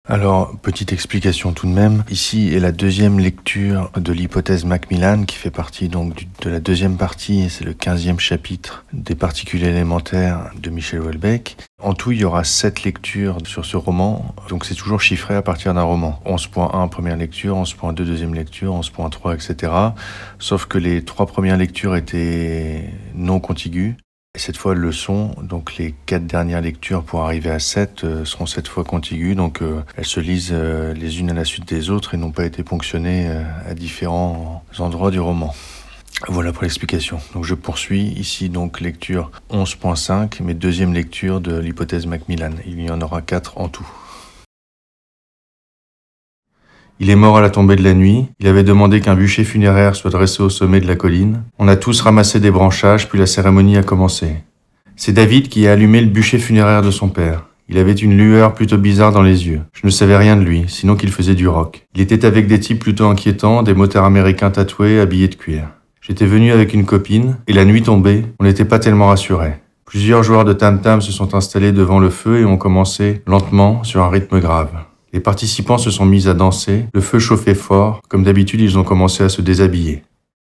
Alors, petite explication tout de même. Ici est la deuxième lecture de l'hypothèse Macmillan qui fait partie donc de la deuxième partie, et c'est le 15e chapitre des particules élémentaires de Michel Houellebecq. En tout, il y aura 7 lectures sur ce roman, donc c'est toujours chiffré à partir d'un roman. 11.1 première lecture, 11.2 deuxième lecture, 11.3 etc. Sauf que les 3 premières lectures étaient non contiguës. Et cette fois, elles le sont. Donc les 4 dernières lectures pour arriver à 7 seront cette fois contiguës. Donc elles se lisent les unes à la suite des autres et n'ont pas été ponctionnées à différents endroits du roman. Voilà pour l'explication. Donc je poursuis ici donc lecture 11.5, mais deuxième lecture de l'hypothèse Macmillan. Il y en aura 4 en tout. Il est mort à la tombée de la nuit. Il avait demandé qu'un bûcher funéraire soit dressé au sommet de la colline. On a tous ramassé des branchages, puis la cérémonie a commencé. C'est David qui a allumé le bûcher funéraire de son père. Il avait une lueur plutôt bizarre dans les yeux. Je ne savais rien de lui, sinon qu'il faisait du rock. Il était avec des types plutôt inquiétants, des motards américains tatoués, habillés de cuir. J'étais venu avec une copine, et la nuit tombée, on n'était pas tellement rassurés. Plusieurs joueurs de tam-tam se sont installés devant le feu et ont commencé, lentement, sur un rythme grave. Les participants se sont mis à danser, le feu chauffait fort, comme d'habitude ils ont commencé à se déshabiller.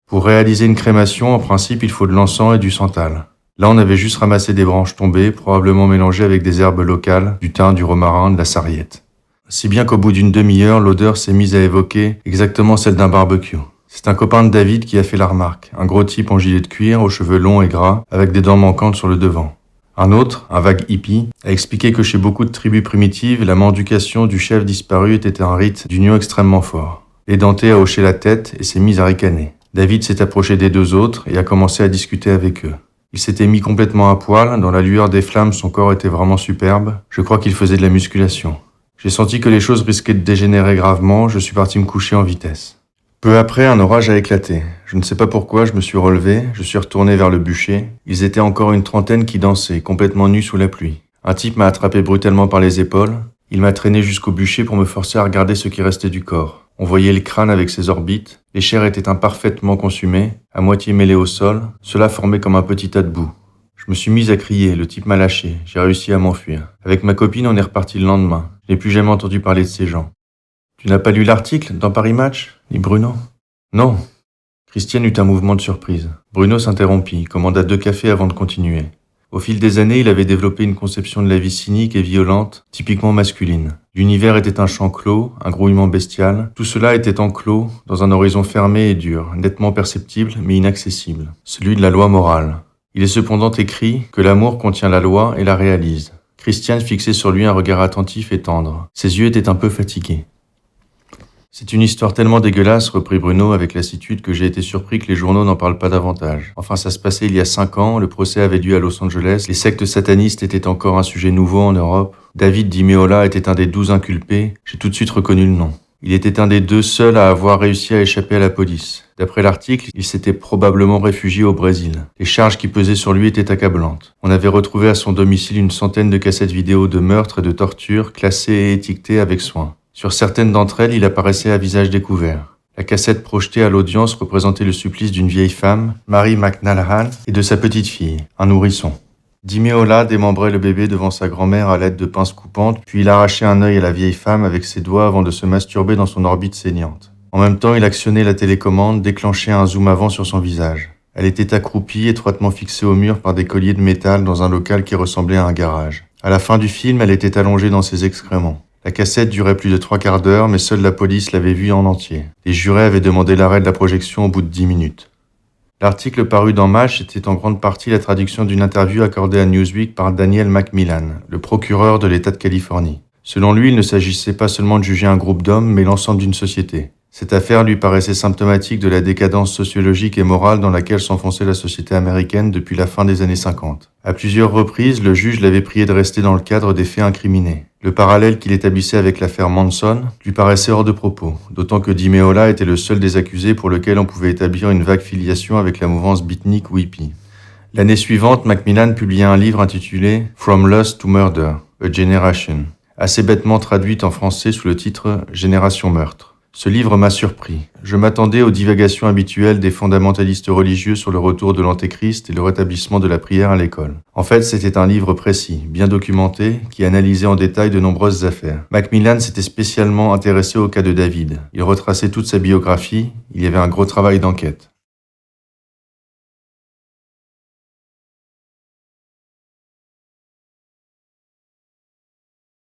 Pour réaliser une crémation, en principe, il faut de l'encens et du santal. Là, on avait juste ramassé des branches tombées, probablement mélangées avec des herbes locales, du thym, du romarin, de la sarriette. Si bien qu'au bout d'une demi-heure, l'odeur s'est mise à évoquer exactement celle d'un barbecue. C'est un copain de David qui a fait la remarque, un gros type en gilet de cuir, aux cheveux longs et gras, avec des dents manquantes sur le devant. Un autre, un vague hippie, a expliqué que chez beaucoup de tribus primitives, la mendication du chef disparu était un rite d'union extrêmement fort. L'édenté a hoché la tête et s'est mis à ricaner. David s'est approché des 2 autres et a commencé à discuter avec eux. Il s'était mis complètement à poil, dans la lueur des flammes son corps était vraiment superbe, je crois qu'il faisait de la musculation. J'ai senti que les choses risquaient de dégénérer gravement, je suis parti me coucher en vitesse. Peu après, un orage a éclaté. Je ne sais pas pourquoi, je me suis relevé, je suis retourné vers le bûcher. Ils étaient encore une trentaine qui dansaient, complètement nus sous la pluie. Un type m'a attrapé brutalement par les épaules. Il m'a traîné jusqu'au bûcher pour me forcer à regarder ce qui restait du corps. On voyait le crâne avec ses orbites. Les chairs étaient imparfaitement consumées, à moitié mêlées au sol. Cela formait comme un petit tas de boue. Je me suis mis à crier, le type m'a lâché. J'ai réussi à m'enfuir. Avec ma copine, on est reparti le lendemain. Je n'ai plus jamais entendu parler de ces gens. Tu n'as pas lu l'article dans Paris Match ? Dit Bruno. Non. Christiane eut un mouvement de surprise. Bruno s'interrompit, commanda 2 cafés avant de continuer. Au fil des années, il avait développé une conception de la vie cynique et violente, typiquement masculine. L'univers était un champ clos, un grouillement bestial. Tout cela était enclos, dans un horizon fermé et dur, nettement perceptible mais inaccessible. Celui de la loi morale. Il est cependant écrit que l'amour contient la loi et la réalise. Christiane fixait sur lui un regard attentif et tendre. Ses yeux étaient un peu fatigués. C'est une histoire tellement dégueulasse, reprit Bruno avec lassitude, que j'ai été surpris que les journaux n'en parlent pas davantage. Enfin, ça se passait il y a 5 ans, le procès avait lieu à Los Angeles, les sectes satanistes étaient encore un sujet nouveau en Europe. David Di Meola était un des 12 inculpés, j'ai tout de suite reconnu le nom. Il était un des 2 seuls à avoir réussi à échapper à la police. D'après l'article, il s'était probablement réfugié au Brésil. Les charges qui pesaient sur lui étaient accablantes. On avait retrouvé à son domicile une centaine de cassettes vidéo de meurtres et de tortures, classées et étiquetées avec soin. Sur certaines d'entre elles, il apparaissait à visage découvert. La cassette projetée à l'audience représentait le supplice d'une vieille femme, Mary McNalhan, et de sa petite fille, un nourrisson. Di Meola démembrait le bébé devant sa grand-mère à l'aide de pinces coupantes, puis il arrachait un œil à la vieille femme avec ses doigts avant de se masturber dans son orbite saignante. En même temps, il actionnait la télécommande, déclenchait un zoom avant sur son visage. Elle était accroupie, étroitement fixée au mur par des colliers de métal dans un local qui ressemblait à un garage. À la fin du film, elle était allongée dans ses excréments. La cassette durait plus de 3/4 d'heure, mais seule la police l'avait vue en entier. Les jurés avaient demandé l'arrêt de la projection au bout de 10 minutes. L'article paru dans Match était en grande partie la traduction d'une interview accordée à Newsweek par Daniel Macmillan, le procureur de l'État de Californie. Selon lui, il ne s'agissait pas seulement de juger un groupe d'hommes, mais l'ensemble d'une société. Cette affaire lui paraissait symptomatique de la décadence sociologique et morale dans laquelle s'enfonçait la société américaine depuis la fin des années 50. À plusieurs reprises, le juge l'avait prié de rester dans le cadre des faits incriminés. Le parallèle qu'il établissait avec l'affaire Manson lui paraissait hors de propos, d'autant que Di Meola était le seul des accusés pour lequel on pouvait établir une vague filiation avec la mouvance beatnik ou hippie. L'année suivante, Macmillan publia un livre intitulé « From Lust to Murder, A Generation », assez bêtement traduit en français sous le titre « Génération meurtre ». Ce livre m'a surpris. Je m'attendais aux divagations habituelles des fondamentalistes religieux sur le retour de l'Antéchrist et le rétablissement de la prière à l'école. En fait, c'était un livre précis, bien documenté, qui analysait en détail de nombreuses affaires. Macmillan s'était spécialement intéressé au cas de David. Il retraçait toute sa biographie, il y avait un gros travail d'enquête.